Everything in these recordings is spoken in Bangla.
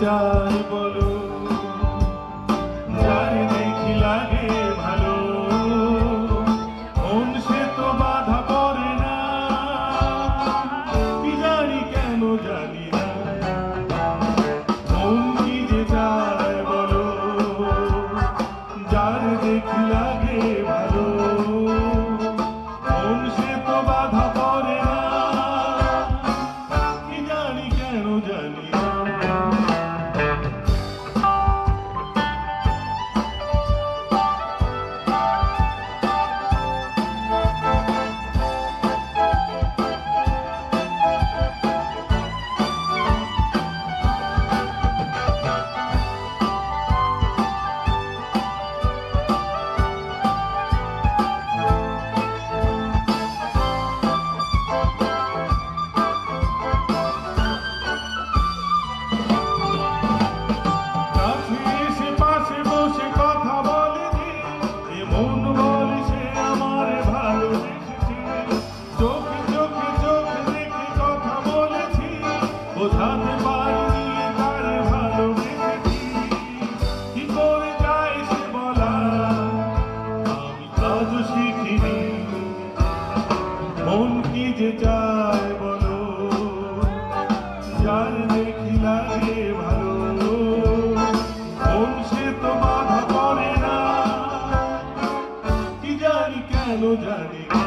চাই বলো, যারে দেখি লাগে ভালো, মন সে তো বাধা পড়ে না, কি জানি কেন জানি না। মন কি যে চায় বলো, যারে দেখি লাগে ভালো, মন সে তো বাধা পড়ে না, কি জানি কেন জানি না। বোঝাতে পারিনি তার ভালোবেসেছি, কি করে যায় সে বলা আমি আজও শিখিনি। মন কি যে চায় বলো, যার দেখি লাগে ভালো, মন সে তো বাধা পড়ে না, কি জানি কেন জানি না।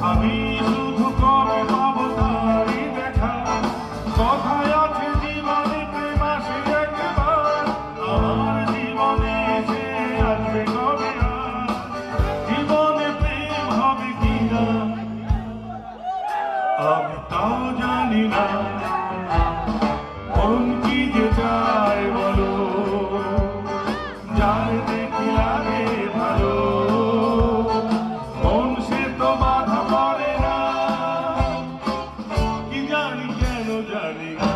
আমি শুধু কবে পাবো তারই দেখা, কথায় আছে জীবনে প্রেম আসে একবার, আমার জীবনে এসে আসবে কবে আর, জীবনে প্রেম হবে কিনা আমি তাও জানি না। মন কি যে চায় বলো, যার দেখি লাগে ভালো, মন সে তো বাধা পড়ে না, কি জানি কেন জানি না।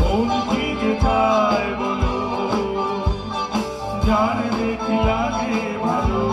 মন কি যে চায় বলো, যার দেখি লাগে ভালো।